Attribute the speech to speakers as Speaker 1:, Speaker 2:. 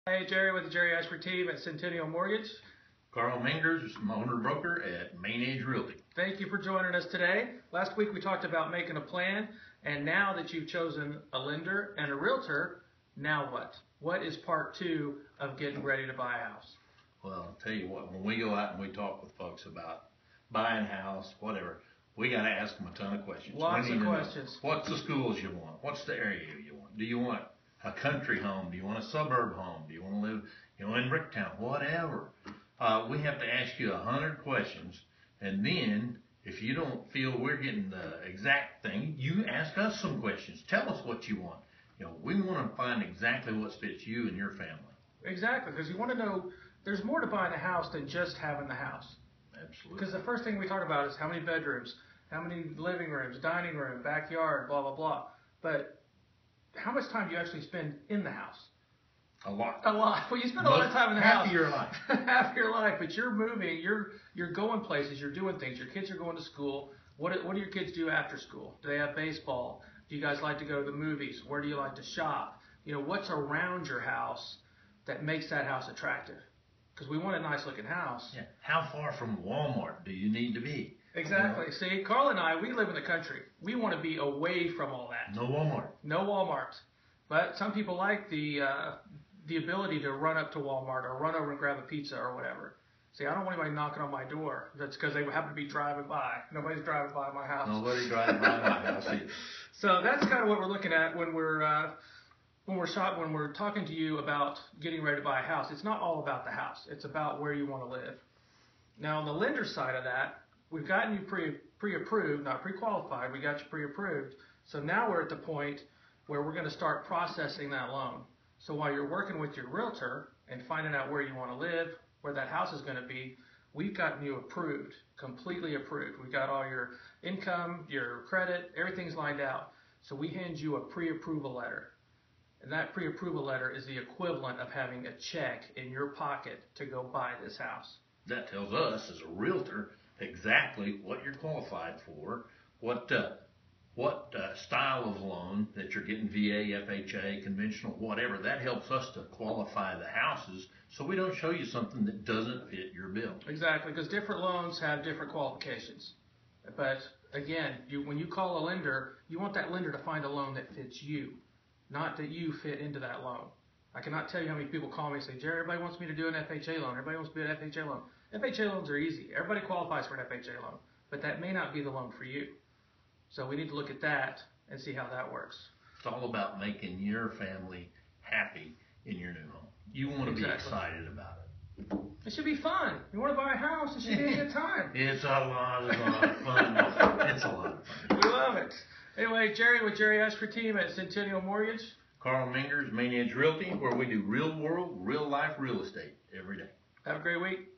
Speaker 1: Hey, Jerry with the Jerry Ashford team at Centennial Mortgage.
Speaker 2: Karl Mengers, owner broker at Main Edge Realty.
Speaker 1: Thank you for joining us today. Last week we talked about making a plan, and now that you've chosen a lender and a realtor, now what? What is part two of getting ready to buy a house?
Speaker 2: Well, I'll tell you what, when we go out and we talk with folks about buying a house, whatever, we got to ask them a ton of questions.
Speaker 1: Lots of questions.
Speaker 2: What's the schools you want? What's the area you want? Do you want a country home? Do you want a suburb home? Do you want to live, in Bricktown? Whatever. We have to ask you 100 questions, and then if you don't feel we're getting the exact thing, you ask us some questions. Tell us what you want. We want to find exactly what fits you and your family.
Speaker 1: Exactly, because you want to know there's more to buying a house than just having the house.
Speaker 2: Absolutely.
Speaker 1: Because the first thing we talk about is how many bedrooms, how many living rooms, dining room, backyard, blah, blah, blah. But how much time do you actually spend in the house?
Speaker 2: A lot.
Speaker 1: A lot. Well, you spend a lot of time in the house.
Speaker 2: Half of your life.
Speaker 1: Half of your life, but you're moving, you're going places, you're doing things. Your kids are going to school. What do your kids do after school? Do they have baseball? Do you guys like to go to the movies? Where do you like to shop? What's around your house that makes that house attractive? Because we want a nice looking house.
Speaker 2: Yeah. How far from Walmart do you need to be?
Speaker 1: Exactly. See, Carl and I, we live in the country. We want to be away from all that.
Speaker 2: No Walmart.
Speaker 1: No Walmart. But some people like the ability to run up to Walmart or run over and grab a pizza or whatever. See, I don't want anybody knocking on my door. That's because they happen to be driving by. Nobody's driving by my house.
Speaker 2: Nobody driving by my house either.
Speaker 1: So that's kind of what we're looking at when we're talking to you about getting ready to buy a house. It's not all about the house. It's about where you want to live. Now, on the lender side of that, we've gotten you pre-approved, not pre-qualified. We got you pre-approved. So now we're at the point where we're going to start processing that loan. So while you're working with your realtor and finding out where you want to live, where that house is going to be, we've gotten you approved, completely approved. We've got all your income, your credit, everything's lined out. So we hand you a pre-approval letter. And that pre-approval letter is the equivalent of having a check in your pocket to go buy this house.
Speaker 2: That tells us as a realtor exactly what you're qualified for, what style of loan that you're getting, VA, FHA, conventional, whatever. That helps us to qualify the houses so we don't show you something that doesn't fit your bill.
Speaker 1: Exactly, because different loans have different qualifications. But again, when you call a lender, you want that lender to find a loan that fits you, not that you fit into that loan. I cannot tell you how many people call me and say, Jerry, everybody wants me to do an FHA loan. Everybody wants to do an FHA loan. FHA loans are easy. Everybody qualifies for an FHA loan, but that may not be the loan for you. So we need to look at that and see how that works.
Speaker 2: It's all about making your family happy in your new home. You want to be excited about it.
Speaker 1: It should be fun. You want to buy a house, it should be a good time.
Speaker 2: It's a lot of fun. It's a lot of fun.
Speaker 1: We love it. Anyway, Jerry with Jerry Ashford team at Centennial Mortgage.
Speaker 2: Karl Mengers, Main Edge Realty, where we do real world, real life real estate every day.
Speaker 1: Have a great week.